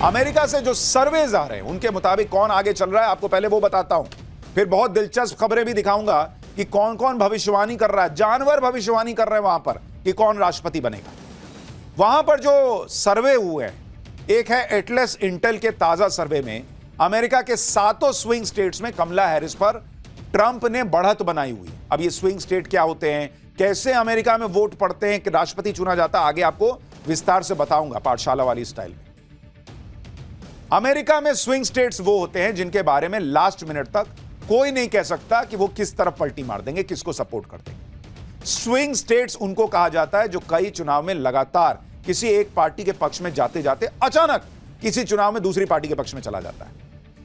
America से जो surveys आ रहे हैं उनके मुताबिक कौन आगे चल रहा है आपको पहले वो बताता हूं, फिर बहुत दिलचस्प खबरें भी दिखाऊंगा कि कौन कौन भविष्यवाणी कर रहा है। जानवर भविष्यवाणी कर रहे हैं वहां पर कि कौन राष्ट्रपति बनेगा। वहां पर जो सर्वे हुए हैं, एक है एटलस इंटेल के ताजा सर्वे में अमेरिका के 7 स्विंग स्टेट्स में कमला हैरिस पर ट्रंप ने बढ़त बनाई हुई। अब ये स्विंग स्टेट क्या होते हैं, कैसे अमेरिका में वोट पड़ते हैं कि राष्ट्रपति चुना जाता है, आगे आपको विस्तार से बताऊंगा पाठशाला वाली स्टाइल में। अमेरिका में स्विंग स्टेट्स वो होते हैं जिनके बारे में लास्ट मिनट तक कोई नहीं कह सकता कि वो किस तरफ पलटी मार देंगे, किसको सपोर्ट कर देंगे। स्विंग स्टेट्स उनको कहा जाता है जो कई चुनाव में लगातार किसी एक पार्टी के पक्ष में जाते जाते अचानक किसी चुनाव में दूसरी पार्टी के पक्ष में चला जाता है।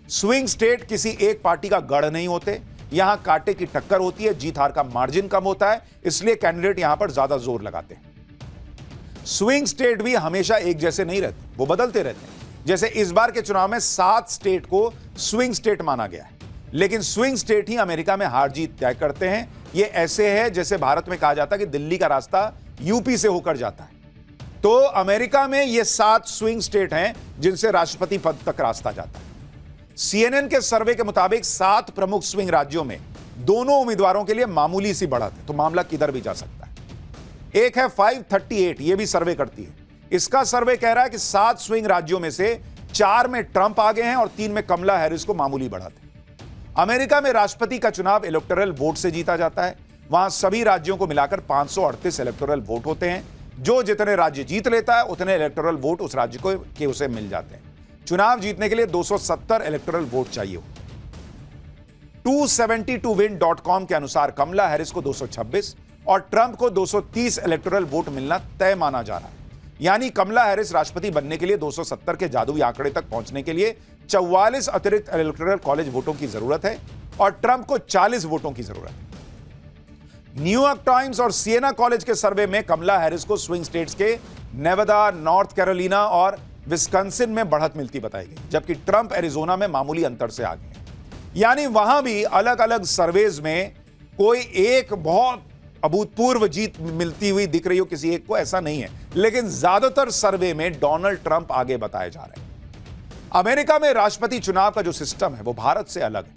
स्विंग स्टेट किसी एक पार्टी का गढ़ नहीं होते, यहां कांटे की टक्कर होती है, जीत हार का मार्जिन कम होता है, इसलिए कैंडिडेट यहां पर ज्यादा जोर लगाते हैं। स्विंग स्टेट भी हमेशा एक जैसे नहीं रहते, वो बदलते रहते हैं। जैसे इस बार के चुनाव में 7 स्टेट को स्विंग स्टेट माना गया है, लेकिन स्विंग स्टेट ही अमेरिका में हार जीत तय करते हैं। ये ऐसे है जैसे भारत में कहा जाता है कि दिल्ली का रास्ता यूपी से होकर जाता है। तो अमेरिका में ये 7 स्विंग स्टेट हैं जिनसे राष्ट्रपति पद तक रास्ता जाता है। CNN के सर्वे के मुताबिक 7 प्रमुख स्विंग राज्यों में दोनों उम्मीदवारों के लिए मामूली सी बढ़त है, तो मामला किधर भी जा सकता है। एक है 538, ये भी सर्वे करती है। इसका सर्वे कह रहा है कि 7 स्विंग राज्यों में से 4 में ट्रंप आगे हैं और 3 में कमला हैरिस को मामूली बढ़त है। अमेरिका में राष्ट्रपति का चुनाव इलेक्टोरल वोट से जीता जाता है। वहां सभी राज्यों को मिलाकर 538 इलेक्टोरल वोट होते हैं। जो जितने राज्य जीत लेता है उतने इलेक्टोरल वोट उस राज्य को के उसे मिल जाते हैं। चुनाव जीतने के लिए 270 इलेक्टोरल वोट चाहिए होते हैं। 272win.com के अनुसार कमला हैरिस को 226 और ट्रंप को 230 इलेक्टोरल वोट मिलना तय माना जा रहा है। यानी कमला हैरिस राष्ट्रपति बनने के लिए 270 के जादुई आंकड़े तक पहुंचने के लिए 44 अतिरिक्त इलेक्टोरल कॉलेज वोटों की जरूरत है और ट्रंप को 40 वोटों की जरूरत है। न्यूयॉर्क टाइम्स और सिएना कॉलेज के सर्वे में कमला हैरिस को स्विंग स्टेट्स के नेवादा, नॉर्थ कैरोलिना और विस्कॉन्सिन में बढ़त मिलती बताई गई, जबकि ट्रंप एरिजोना में मामूली अंतर से आगे हैं। यानी वहां भी अलग अलग सर्वेज में कोई एक बहुत अभूतपूर्व जीत मिलती हुई दिख रही हो किसी एक को, ऐसा नहीं है। लेकिन ज्यादातर सर्वे में डोनाल्ड ट्रंप आगे बताए जा रहे हैं। अमेरिका में राष्ट्रपति चुनाव का जो सिस्टम है वो भारत से अलग है।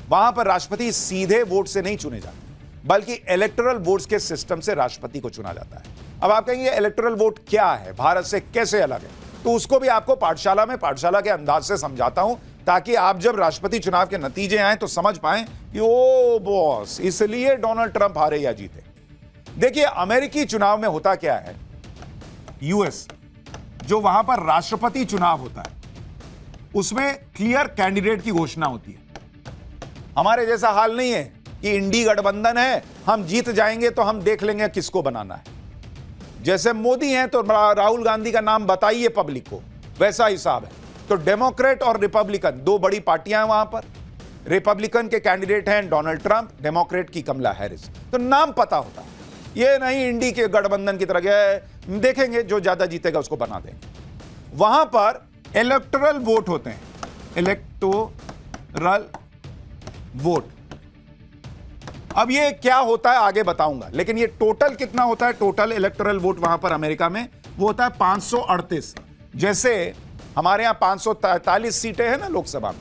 वहां पर राष्ट्रपति सीधे वोट से नहीं चुने जाते, बल्कि इलेक्टोरल वोट्स के सिस्टम से राष्ट्रपति को चुना जाता है। अब आप कहेंगे इलेक्टोरल वोट क्या है, भारत से कैसे अलग है, तो उसको भी आपको पाठशाला के अंदाज से समझाता हूं, ताकि आप जब राष्ट्रपति चुनाव के नतीजे आए तो समझ पाएं कि ओ बॉस, इसलिए डोनाल्ड ट्रंप हारे या जीते। देखिए, अमेरिकी चुनाव में होता क्या है, यूएस जो वहां पर राष्ट्रपति चुनाव होता है उसमें क्लियर कैंडिडेट की घोषणा होती है। हमारे जैसा हाल नहीं है कि इंडी गठबंधन है, हम जीत जाएंगे तो हम देख लेंगे किसको बनाना है। जैसे मोदी हैं तो राहुल गांधी का नाम बताइए पब्लिक को, वैसा हिसाब है। तो डेमोक्रेट और रिपब्लिकन 2 बड़ी पार्टियां हैं वहां पर। रिपब्लिकन के कैंडिडेट हैं डोनाल्ड ट्रंप, डेमोक्रेट की कमला हैरिस। तो नाम पता होता है, ये नहीं इंडी के गठबंधन की तरह देखेंगे जो ज्यादा जीतेगा उसको बना देंगे। वहां पर इलेक्टोरल वोट होते हैं, इलेक्टोरल वोट। अब ये क्या होता है आगे बताऊंगा, लेकिन ये टोटल कितना होता है, टोटल इलेक्टोरल वोट वहां पर अमेरिका में वो होता है 538। जैसे हमारे यहां 543 सीटें हैं ना लोकसभा में,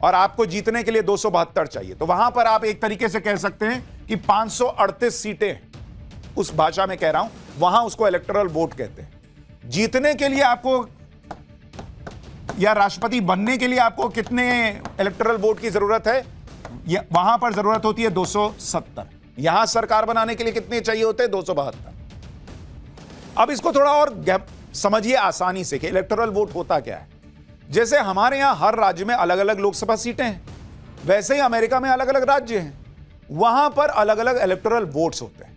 और आपको जीतने के लिए 272 चाहिए, तो वहां पर आप एक तरीके से कह सकते हैं कि 538 सीटें हैं। उस भाषा में कह रहा हूं, वहां उसको इलेक्टोरल वोट कहते हैं। जीतने के लिए आपको या राष्ट्रपति बनने के लिए आपको कितने इलेक्टोरल वोट की जरूरत है, वहां पर जरूरत होती है 270। यहां सरकार बनाने के लिए कितने चाहिए होते हैं, 272। अब इसको थोड़ा और समझिए आसानी से कि इलेक्टोरल वोट होता क्या है। जैसे हमारे यहां हर राज्य में अलग अलग लोकसभा सीटें हैं, वैसे ही अमेरिका में अलग अलग राज्य हैं, वहां पर अलग अलग इलेक्टोरल वोट्स होते हैं,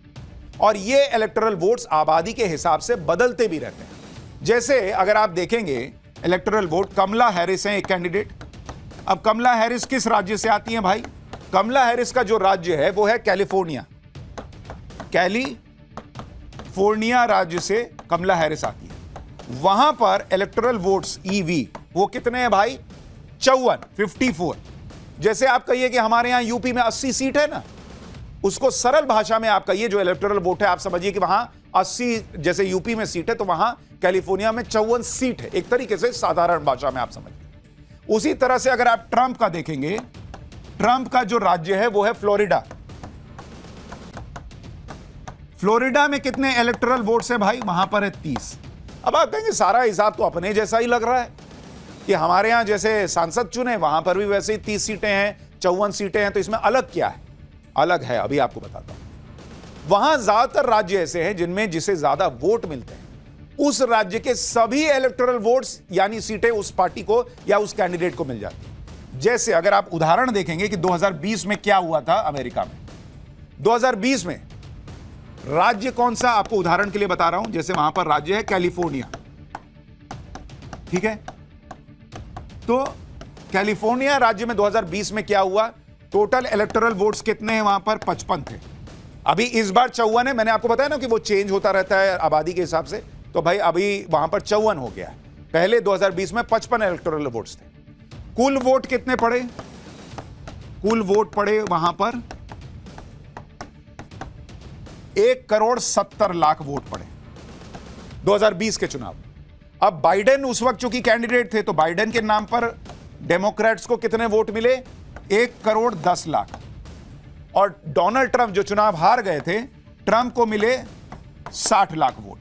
और ये इलेक्टोरल वोट्स आबादी के हिसाब से बदलते भी रहते हैं। जैसे अगर आप देखेंगे इलेक्टोरल वोट, कमला हैरिस हैं एक कैंडिडेट। अब कमला हैरिस किस राज्य से आती हैं भाई, कमला हैरिस का जो राज्य है वो है कैलिफोर्निया। कैलिफोर्निया राज्य से कमला हैरिस आती है। वहां पर इलेक्टोरल वोट्स ईवी वो कितने हैं भाई, 54। जैसे आप कहिए कि हमारे यहां यूपी में 80 सीट है ना, उसको सरल भाषा में आप कहिए जो इलेक्टोरल वोट है आप समझिए कि वहां 80 जैसे यूपी में सीट है, तो वहां कैलिफोर्निया में 54 सीट है। एक तरीके से साधारण भाषा में आप समझिए। उसी तरह से अगर आप ट्रंप का देखेंगे, ट्रंप का जो राज्य है वो है फ्लोरिडा। फ्लोरिडा में कितने इलेक्टोरल वोट्स है भाई? वहां पर है 30। अब आप कहेंगे सारा हिसाब तो अपने जैसा ही लग रहा है कि हमारे यहां जैसे सांसद चुने वहां पर भी वैसे ही 30 सीटें हैं, 54 सीटें हैं, तो इसमें अलग क्या है? अलग है, अभी आपको बताता हूं। वहां ज्यादातर राज्य ऐसे हैं जिनमें जिसे ज्यादा वोट मिलते हैं उस राज्य के सभी इलेक्टोरल वोट्स यानी सीटें उस पार्टी को या उस कैंडिडेट को मिल जाती है। जैसे अगर आप उदाहरण देखेंगे कि 2020 में क्या हुआ था अमेरिका में, 2020 में राज्य कौन सा, आपको उदाहरण के लिए बता रहा हूं। जैसे वहां पर राज्य है कैलिफोर्निया, ठीक है? तो कैलिफोर्निया राज्य में 2020 में क्या हुआ? टोटल इलेक्टोरल वोट्स कितने हैं वहां पर? 55 थे। अभी इस बार 54 है। मैंने आपको बताया ना कि वो चेंज होता रहता है आबादी के हिसाब से, तो भाई अभी वहां पर 54 हो गया है। पहले 2020 में 55 इलेक्टोरल वोट्स थे। कुल वोट कितने पड़े? कुल वोट पड़े वहां पर 1,70,00,000 वोट पड़े 2020 के चुनाव। अब बाइडेन उस वक्त चूंकि कैंडिडेट थे, तो बाइडेन के नाम पर डेमोक्रेट्स को कितने वोट मिले? 1,10,00,000। और डोनाल्ड ट्रंप जो चुनाव हार गए थे, ट्रंप को मिले 60,00,000 वोट,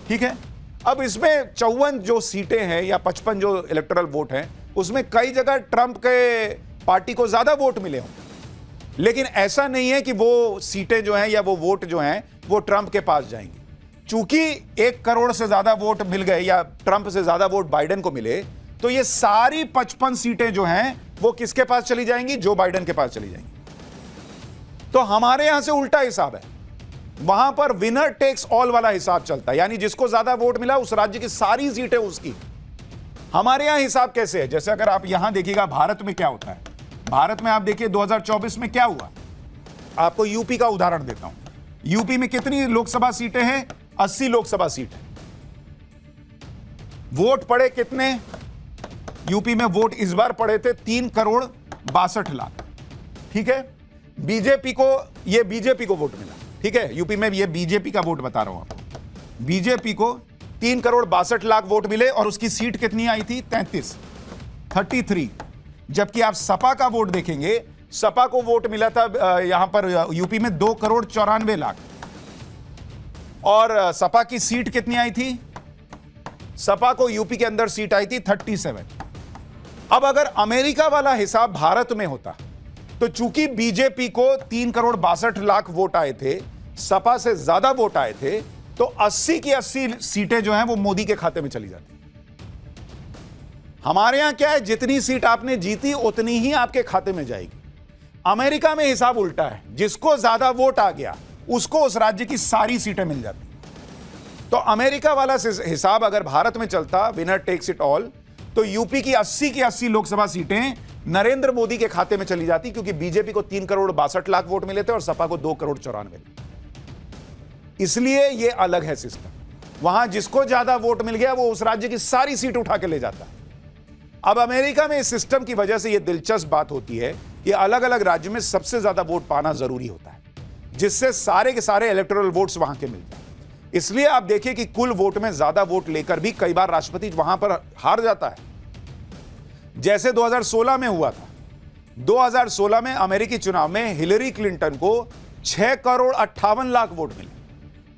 ठीक है? अब इसमें 54 जो सीटें हैं या 55 जो इलेक्टोरल वोट हैं, उसमें कई जगह ट्रंप के पार्टी को ज्यादा वोट मिले हों, लेकिन ऐसा नहीं है कि वो सीटें जो हैं या वो वोट जो हैं वो ट्रंप के पास जाएंगी। चूंकि 1 करोड़ से ज्यादा वोट मिल गए या ट्रंप से ज्यादा वोट बाइडेन को मिले, तो ये सारी 55 सीटें जो हैं वो किसके पास चली जाएंगी? जो बाइडेन के पास चली जाएंगी। तो हमारे यहां से उल्टा हिसाब है, वहां पर विनर टेक्स ऑल वाला हिसाब चलता है, यानी जिसको ज्यादा वोट मिला उस राज्य की सारी सीटें उसकी। हमारे यहां हिसाब कैसे है? जैसे अगर आप यहां देखिएगा भारत में क्या होता है, भारत में आप देखिए 2024 में क्या हुआ। आपको यूपी का उदाहरण देता हूं। यूपी में कितनी लोकसभा सीटें हैं? 80 लोकसभा सीटें। वोट पड़े कितने? यूपी में वोट इस बार पड़े थे 3,62,00,000, ठीक है? बीजेपी को, ये बीजेपी को वोट मिला, ठीक है? यूपी में ये बीजेपी का वोट बता रहा हूं आपको। बीजेपी को 3,62,00,000 वोट मिले और उसकी सीट कितनी आई थी? 33। जबकि आप सपा का वोट देखेंगे, सपा को वोट मिला था यहां पर यूपी में 2,94,00,000 और सपा की सीट कितनी आई थी? सपा को यूपी के अंदर सीट आई थी 37। अब अगर अमेरिका वाला हिसाब भारत में होता, तो चूंकि बीजेपी को 3,62,00,000 वोट आए थे, सपा से ज्यादा वोट आए थे, तो 80 की 80 सीटें जो हैं वो मोदी के खाते में चली जाती। हमारे यहां क्या है? जितनी सीट आपने जीती उतनी ही आपके खाते में जाएगी। अमेरिका में हिसाब उल्टा है, जिसको ज्यादा वोट आ गया उसको उस राज्य की सारी सीटें मिल जाती। तो अमेरिका वाला हिसाब अगर भारत में चलता, विनर टेक्स इट ऑल, तो यूपी की 80 लोकसभा सीटें नरेंद्र मोदी के खाते में चली जाती, क्योंकि बीजेपी को 3,62,00,000 वोट मिले थे और सपा को 2,94,00,000। इसलिए यह अलग है सिस्टम। वहां जिसको ज्यादा वोट मिल गया वो उस राज्य की सारी सीट उठा के ले जाता है। अब अमेरिका में इस सिस्टम की वजह से यह दिलचस्प बात होती है कि अलग अलग राज्य में सबसे ज्यादा वोट पाना जरूरी होता है, जिससे सारे के सारे इलेक्टोरल वोट्स वहां के मिलते हैं। इसलिए आप देखिए कि कुल वोट में ज्यादा वोट लेकर भी कई बार राष्ट्रपति वहां पर हार जाता है। जैसे 2016 में हुआ था। 2016 में अमेरिकी चुनाव में हिलरी क्लिंटन को 6,58,00,000 वोट मिले,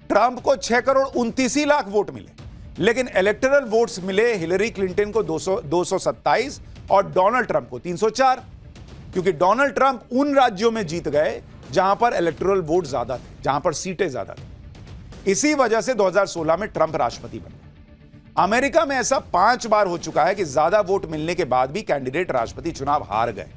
ट्रंप को 6,29,00,000 वोट मिले, लेकिन इलेक्टोरल वोट्स मिले हिलरी क्लिंटन को 227 और डोनाल्ड ट्रंप को 304, क्योंकि डोनाल्ड ट्रंप उन राज्यों में जीत गए जहां पर इलेक्टोरल वोट ज्यादा थे, जहां पर सीटें ज्यादा थी। इसी वजह से 2016 में ट्रंप राष्ट्रपति बने। अमेरिका में ऐसा 5 बार हो चुका है कि ज्यादा वोट मिलने के बाद भी कैंडिडेट राष्ट्रपति चुनाव हार गए।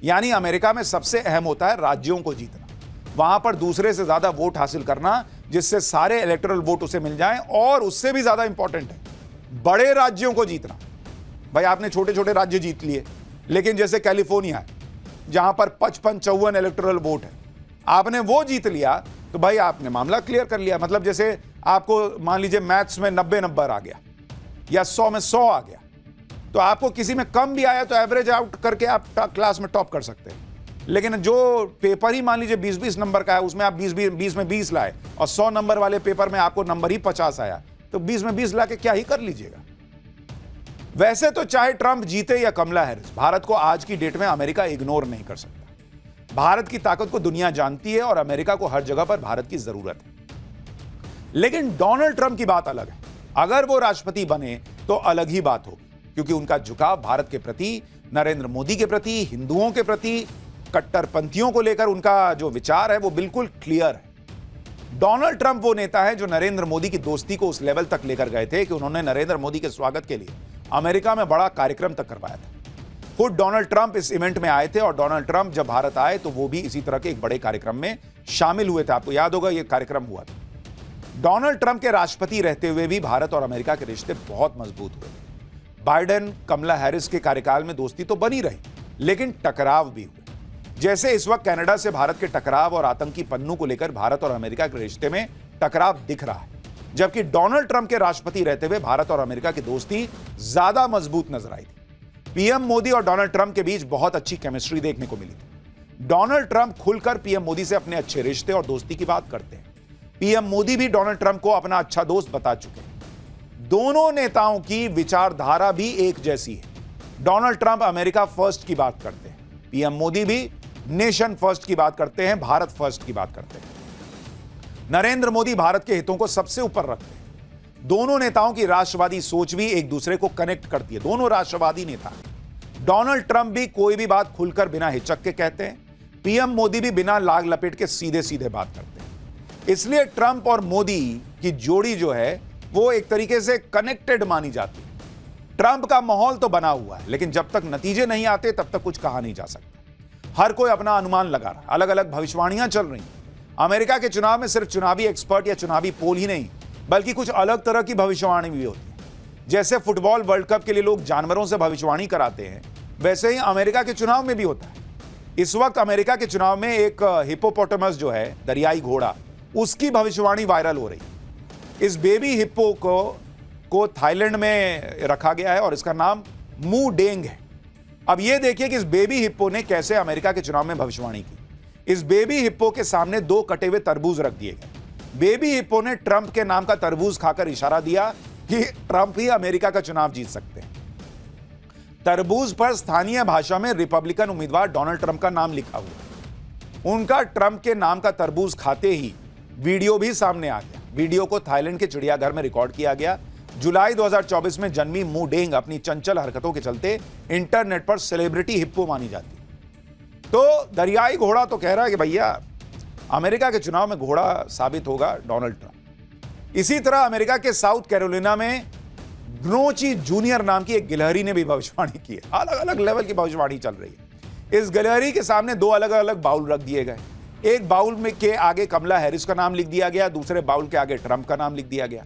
यानी अमेरिका में सबसे अहम होता है राज्यों को जीतना, वहां पर दूसरे से ज्यादा वोट हासिल करना, जिससे सारे इलेक्टोरल वोट उसे मिल जाएं, और उससे भी ज्यादा इंपॉर्टेंट है बड़े राज्यों को जीतना। भाई आपने छोटे छोटे राज्य जीत लिए, लेकिन जैसे कैलिफोर्निया है जहां पर 55-54 इलेक्टोरल वोट है, आपने वो जीत लिया तो भाई आपने मामला क्लियर कर लिया। मतलब जैसे आपको मान लीजिए मैथ्स में 90 नंबर आ गया या 100 में 100 आ गया, तो आपको किसी में कम भी आया तो एवरेज आउट करके आप क्लास में टॉप कर सकते हैं। लेकिन जो पेपर ही मान लीजिए 20-20 नंबर का है, उसमें आप 20 में 20 लाए और 100 नंबर वाले पेपर में आपको नंबर ही 50 आया, तो 20 में 20 लाके क्या ही कर लीजिएगा। वैसे तो चाहे ट्रंप जीते या कमला हैरिस, भारत को आज की डेट में अमेरिका इग्नोर नहीं कर सकता। भारत की ताकत को दुनिया जानती है और अमेरिका को हर जगह पर भारत की जरूरत है। लेकिन डोनाल्ड ट्रंप की बात अलग है। अगर वो राष्ट्रपति बने तो अलग ही बात होगी, क्योंकि उनका झुकाव भारत के प्रति, नरेंद्र मोदी के प्रति, हिंदुओं के प्रति, कट्टरपंथियों को लेकर उनका जो विचार है वो बिल्कुल क्लियर है। डोनाल्ड ट्रंप वो नेता है जो नरेंद्र मोदी की दोस्ती को उस लेवल तक लेकर गए थे कि उन्होंने नरेंद्र मोदी के स्वागत के लिए अमेरिका में बड़ा कार्यक्रम तक करवाया था। खुद डोनाल्ड ट्रंप इस इवेंट में आए थे और डोनाल्ड ट्रंप जब भारत आए तो वो भी इसी तरह के एक बड़े कार्यक्रम में शामिल हुए थे। आपको याद होगा ये कार्यक्रम हुआ था। डोनाल्ड ट्रंप के राष्ट्रपति रहते हुए भी भारत और अमेरिका के रिश्ते बहुत मजबूत हुए। बाइडेन कमला हैरिस के कार्यकाल में दोस्ती तो बनी रही, लेकिन टकराव भी हुए। जैसे इस वक्त कनाडा से भारत के टकराव और आतंकी पन्नू को लेकर भारत और अमेरिका के रिश्ते में टकराव दिख रहा है, जबकि डोनाल्ड ट्रंप के राष्ट्रपति रहते हुए भारत और अमेरिका की दोस्ती ज्यादा मजबूत नजर आई थी। पीएम मोदी और डोनाल्ड ट्रंप के बीच बहुत अच्छी केमिस्ट्री देखने को मिली थी। डोनाल्ड ट्रंप खुलकर पीएम मोदी से अपने अच्छे रिश्ते और दोस्ती की बात करते हैं। पीएम मोदी भी डोनाल्ड ट्रंप को अपना अच्छा दोस्त बता चुके हैं। दोनों नेताओं की विचारधारा भी एक जैसी है। डोनाल्ड ट्रंप अमेरिका फर्स्ट की बात करते हैं, पीएम मोदी भी नेशन फर्स्ट की बात करते हैं, भारत फर्स्ट की बात करते हैं। नरेंद्र मोदी भारत के हितों को सबसे ऊपर रखते हैं। दोनों नेताओं की राष्ट्रवादी सोच भी एक दूसरे को कनेक्ट करती है। दोनों राष्ट्रवादी नेता। डोनाल्ड ट्रंप भी कोई भी बात खुलकर बिना हिचक के कहते हैं, पीएम मोदी भी बिना लाग लपेट के सीधे सीधे बात करते हैं। इसलिए ट्रंप और मोदी की जोड़ी जो है वो एक तरीके से कनेक्टेड मानी जाती है। ट्रंप का माहौल तो बना हुआ है, लेकिन जब तक नतीजे नहीं आते तब तक कुछ कहा नहीं जा सकता। हर कोई अपना अनुमान लगा रहा है, अलग अलग भविष्यवाणियां चल रही हैं। अमेरिका के चुनाव में सिर्फ चुनावी एक्सपर्ट या चुनावी पोल ही नहीं, बल्कि कुछ अलग तरह की भविष्यवाणी भी होती है। जैसे फुटबॉल वर्ल्ड कप के लिए लोग जानवरों से भविष्यवाणी कराते हैं, वैसे ही अमेरिका के चुनाव में भी होता है। इस वक्त अमेरिका के चुनाव में एक हिप्पोपोटामस जो है, दरियाई घोड़ा, उसकी भविष्यवाणी वायरल हो रही है। इस बेबी हिप्पो को थाईलैंड में रखा गया है और इसका नाम मू डेंग है। अब यह देखिए कि इस बेबी हिप्पो ने कैसे अमेरिका के चुनाव में भविष्यवाणी की। इस बेबी हिप्पो के सामने 2 कटे हुए तरबूज रख दिए गए। बेबी हिप्पो ने ट्रंप के नाम का तरबूज खाकर इशारा दिया कि ट्रंप ही अमेरिका का चुनाव जीत सकते हैं। तरबूज पर स्थानीय भाषा में रिपब्लिकन उम्मीदवार डोनाल्ड ट्रंप का नाम लिखा हुआ। उनका ट्रंप के नाम का तरबूज खाते ही वीडियो भी सामने आ गया। वीडियो को थाईलैंड के चिड़ियाघर में रिकॉर्ड किया गया। जुलाई 2024 में जन्मी मू डेंग अपनी चंचल हरकतों के चलते इंटरनेट पर सेलिब्रिटी हिप्पो मानी जाती। तो दरियाई घोड़ा तो कह रहा है कि भैया अमेरिका के चुनाव में घोड़ा साबित होगा डोनाल्ड ट्रंप। इसी तरह अमेरिका के साउथ कैरोलिना में ग्नोची जूनियर नाम की एक गिलहरी ने भी भविष्यवाणी की है। अलग अलग लेवल की भविष्यवाणी चल रही है। इस गिलहरी के सामने 2 अलग अलग बाउल रख दिए गए। एक बाउल में के आगे कमला हैरिस का नाम लिख दिया गया, दूसरे बाउल के आगे ट्रंप का नाम लिख दिया गया।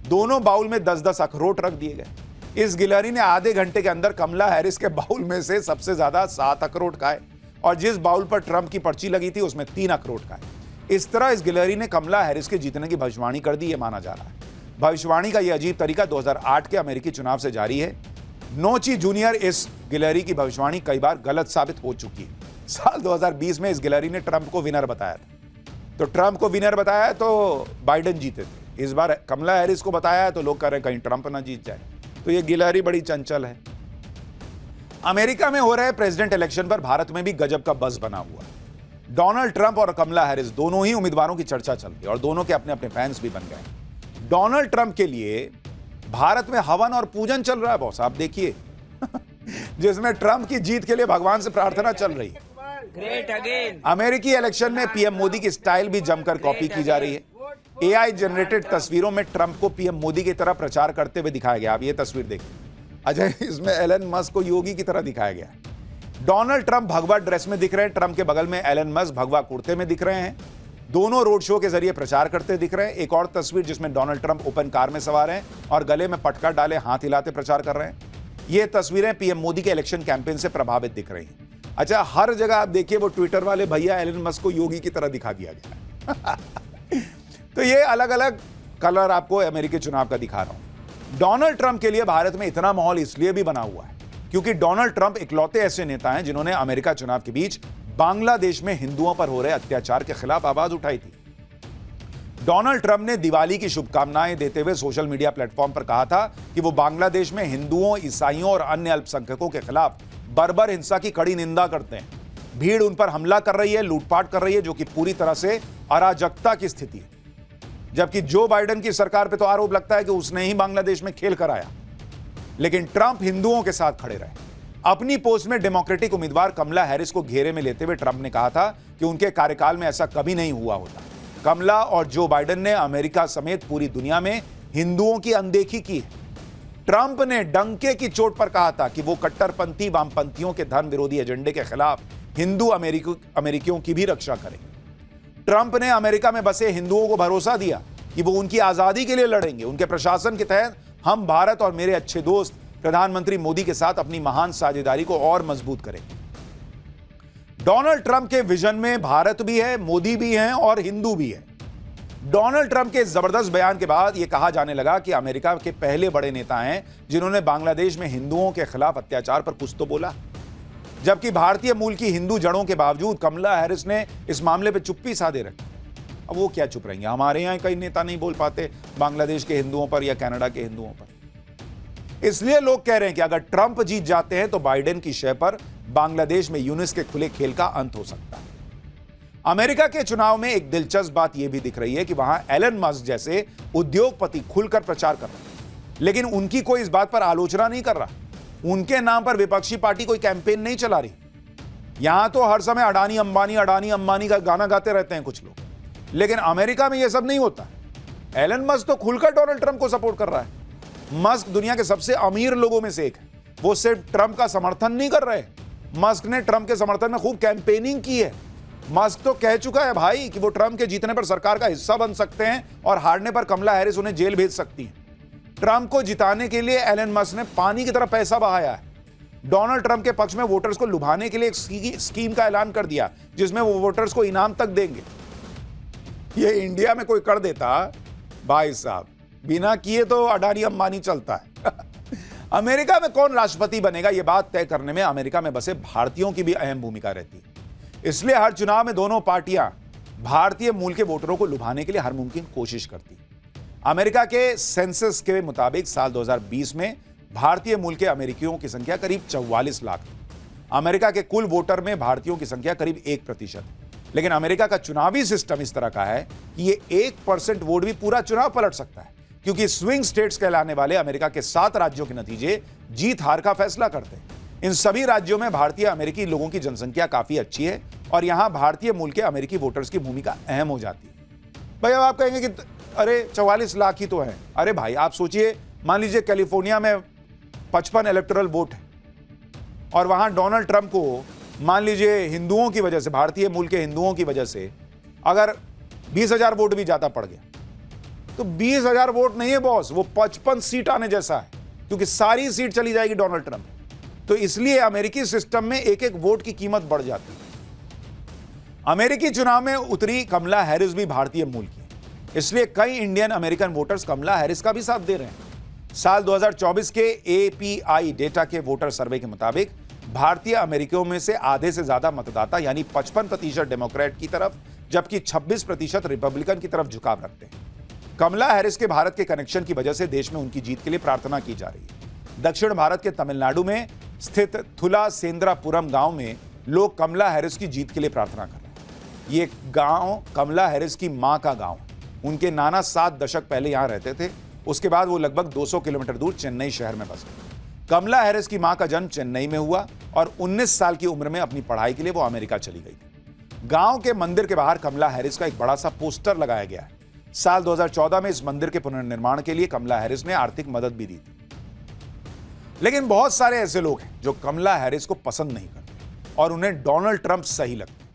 दोनों बाउल में 10-10 अखरोट रख दिए गए। इस गिलहरी ने आधे घंटे के अंदर कमला हैरिस के बाउल में से सबसे ज्यादा 7 अखरोट खाए और जिस बाउल पर ट्रंप की पर्ची लगी थी उसमें 3 अखरोट खाए। इस तरह इस गिलहरी ने कमला हैरिस के जीतने की भविष्यवाणी कर दी, यह माना जा रहा है। भविष्यवाणी का यह अजीब तरीका 2008 के अमेरिकी चुनाव से जारी है। नोची जूनियर इस गिलहरी की भविष्यवाणी कई बार गलत साबित हो चुकी है। साल 2020 में इस गिलहरी ने ट्रंप को विनर बताया था, तो ट्रंप को विनर बताया तो बाइडेन जीते थे। इस बार कमला हैरिस को बताया तो लोग कह रहे हैं कहीं ट्रंप ना जीत जाए। तो ये गिलहरी बड़ी चंचल है। अमेरिका में हो रहे प्रेसिडेंट इलेक्शन पर भारत में भी गजब का बज़ बना हुआ है। डोनाल्ड ट्रंप और कमला हैरिस दोनों ही उम्मीदवारों की चर्चा चल रही है और दोनों के अपने अपने फैंस भी बन गए। डोनाल्ड ट्रंप के लिए भारत में हवन और पूजन चल रहा है बॉस, आप देखिए जिसमें ट्रंप की जीत के लिए भगवान से प्रार्थना चल रही है। Great again. अमेरिकी इलेक्शन में पीएम मोदी की स्टाइल भी जमकर कॉपी की जा रही है। एआई जनरेटेड तस्वीरों में ट्रंप को पीएम मोदी की तरह प्रचार करते हुए दिखाया गया। आप ये तस्वीर देखिए। अजय, इसमें एलन मस्क को योगी की तरह दिखाया गया। डोनाल्ड ट्रंप भगवा ड्रेस में दिख रहे हैं, ट्रंप के बगल में एलन मस्क भगवा कुर्ते में दिख रहे हैं। दोनों रोड शो के जरिए प्रचार करते दिख रहे हैं। एक और तस्वीर जिसमें डोनाल्ड ट्रंप ओपन कार में सवार हैं और गले में पटका डाले हाथ हिलाते प्रचार कर रहे हैं। ये तस्वीरें पीएम मोदी के इलेक्शन कैंपेन से प्रभावित दिख रही हैं। अच्छा, हर जगह आप देखिए वो ट्विटर वाले भैया एलन मस्क को योगी की तरह दिखा दिया गया। तो ये अलग अलग कलर आपको अमेरिकी चुनाव का दिखा रहा हूं। डोनाल्ड ट्रंप के लिए भारत में इतना माहौल इसलिए भी बना हुआ है क्योंकि डोनाल्ड ट्रंप इकलौते ऐसे नेता हैं जिन्होंने अमेरिका चुनाव के बीच बांग्लादेश में हिंदुओं पर हो रहे अत्याचार के खिलाफ आवाज उठाई थी। डोनाल्ड ट्रंप ने दिवाली की शुभकामनाएं देते हुए सोशल मीडिया प्लेटफॉर्म पर कहा था कि वो बांग्लादेश में हिंदुओं, ईसाइयों और अन्य अल्पसंख्यकों के खिलाफ बर्बर हिंसा की कड़ी निंदा करते हैं। भीड़ उन पर हमला कर रही है, लूटपाट कर रही है, जो कि पूरी तरह से अराजकता की स्थिति है। जबकि जो बाइडेन की सरकार पर तो आरोप लगता है कि उसने ही बांग्लादेश में खेल कराया, लेकिन ट्रंप हिंदुओं के साथ खड़े रहे। अपनी पोस्ट में डेमोक्रेटिक उम्मीदवार कमला हैरिस को घेरे में लेते हुए ट्रंप ने कहा था कि उनके कार्यकाल में ऐसा कभी नहीं हुआ होता। कमला और जो बाइडेन ने अमेरिका समेत पूरी दुनिया में हिंदुओं की अनदेखी की है। ट्रंप ने डंके की चोट पर कहा था कि वो कट्टरपंथी वामपंथियों के धर्म विरोधी एजेंडे के खिलाफ हिंदू अमेरिकियों की भी रक्षा करेंगे। ट्रंप ने अमेरिका में बसे हिंदुओं को भरोसा दिया कि वो उनकी आजादी के लिए लड़ेंगे। उनके प्रशासन के तहत हम भारत और मेरे अच्छे दोस्त प्रधानमंत्री मोदी के साथ अपनी महान साझेदारी को और मजबूत करेंगे। डोनाल्ड ट्रंप के विजन में भारत भी है, मोदी भी हैं और हिंदू भी है। डोनाल्ड ट्रंप के जबरदस्त बयान के बाद यह कहा जाने लगा कि अमेरिका के पहले बड़े नेता हैं जिन्होंने बांग्लादेश में हिंदुओं के खिलाफ अत्याचार पर कुछ तो बोला। जबकि भारतीय मूल की हिंदू जड़ों के बावजूद कमला हैरिस ने इस मामले पर चुप्पी साधे रखी। अब वो क्या चुप रहेंगे? हमारे यहां कई नेता नहीं बोल पाते बांग्लादेश के हिंदुओं पर या कनाडा के हिंदुओं पर। इसलिए लोग कह रहे हैं कि अगर ट्रंप जीत जाते हैं तो बाइडेन की शय पर बांग्लादेश में यूनिस के खुले खेल का अंत हो सकता है। अमेरिका के चुनाव में एक दिलचस्प बात यह भी दिख रही है कि वहां एलन मस्क जैसे उद्योगपति खुलकर प्रचार कर रहे हैं, लेकिन उनकी कोई इस बात पर आलोचना नहीं कर रहा। उनके नाम पर विपक्षी पार्टी कोई कैंपेन नहीं चला रही। यहां तो हर समय अडानी अंबानी का गाना गाते रहते हैं कुछ लोग, लेकिन अमेरिका में यह सब नहीं होता। एलन मस्क तो खुलकर डोनाल्ड ट्रंप को सपोर्ट कर रहा है। मस्क दुनिया के सबसे अमीर लोगों में से एक है। वो सिर्फ ट्रंप का समर्थन नहीं कर रहे, मस्क ने ट्रंप के समर्थन में खूब कैंपेनिंग की है। मस्क तो कह चुका है भाई कि वो ट्रंप के जीतने पर सरकार का हिस्सा बन सकते हैं और हारने पर कमला हैरिस उन्हें जेल भेज सकती है। ट्रंप को जिताने के लिए एलन मस्क ने पानी की तरह पैसा बहाया है। डोनाल्ड ट्रंप के पक्ष में वोटर्स को लुभाने के लिए एक स्कीम का ऐलान कर दिया जिसमें वो वोटर्स को इनाम तक देंगे। ये इंडिया में कोई कर देता भाई साहब, बिना किए तो अडानी अंबानी चलता है। अमेरिका में कौन राष्ट्रपति बनेगा यह बात तय करने में अमेरिका में बसे भारतीयों की भी अहम भूमिका रहती है। इसलिए हर चुनाव में दोनों पार्टियां भारतीय मूल के वोटरों को लुभाने के लिए हर मुमकिन कोशिश करती। अमेरिका के सेंसस के मुताबिक साल 2020 में भारतीय मूल के अमेरिकियों की संख्या करीब 44 लाख थी। अमेरिका के कुल वोटर में भारतीयों की संख्या करीब 1%। लेकिन अमेरिका का चुनावी सिस्टम इस तरह का है कि ये 1% वोट भी पूरा चुनाव पलट सकता है, क्योंकि स्विंग स्टेट्स कहलाने वाले अमेरिका के 7 राज्यों के नतीजे जीत हार का फैसला करते हैं। इन सभी राज्यों में भारतीय अमेरिकी लोगों की जनसंख्या काफी अच्छी है और यहां भारतीय मूल के अमेरिकी वोटर्स की भूमिका अहम हो जाती है। भाई अब आप कहेंगे कि अरे 44 लाख ही तो है। अरे भाई आप सोचिए, मान लीजिए कैलिफोर्निया में 55 इलेक्टोरल वोट है और वहां डोनाल्ड ट्रंप को मान लीजिए हिंदुओं की वजह से, भारतीय मूल के हिंदुओं की वजह से अगर 20,000 वोट भी ज्यादा पड़ गया तो 20,000 वोट नहीं है बॉस, वो 55 सीट आने जैसा है, क्योंकि सारी सीट चली जाएगी डोनाल्ड ट्रंप। तो इसलिए अमेरिकी सिस्टम में एक एक वोट की कीमत बढ़ जाती है। अमेरिकी चुनाव में उतरी कमला हैरिस भी भारतीय मूल की है, इसलिए कई इंडियन अमेरिकन वोटर्स कमला हैरिस का भी साथ दे रहे हैं। साल 2024 के API डेटा के वोटर सर्वे के मुताबिक भारतीय अमेरिकियों में से आधे से ज्यादा मतदाता यानी 55% डेमोक्रेट की तरफ जबकि 26% रिपब्लिकन की तरफ झुकाव रखते हैं। कमला हैरिस के भारत के कनेक्शन की वजह से देश में उनकी जीत के लिए प्रार्थना की जा रही है। दक्षिण भारत के तमिलनाडु में स्थित थुला सेंद्रापुरम गांव में लोग कमला हैरिस की जीत के लिए प्रार्थना कर रहे हैं। ये गांव कमला हैरिस की मां का गांव। उनके नाना 7 दशक पहले यहां रहते थे। उसके बाद वो लगभग 200 किलोमीटर दूर चेन्नई शहर में बस गए। कमला हैरिस की मां का जन्म चेन्नई में हुआ और 19 साल की उम्र में अपनी पढ़ाई के लिए वो अमेरिका चली गई थी। गांव के मंदिर के बाहर कमला हैरिस का एक बड़ा सा पोस्टर लगाया गया है। साल 2014 में इस मंदिर के पुनर्निर्माण के लिए कमला हैरिस ने आर्थिक मदद भी दी थी। लेकिन बहुत सारे ऐसे लोग हैं जो कमला हैरिस को पसंद नहीं करते और उन्हें डोनाल्ड ट्रंप सही लगता है।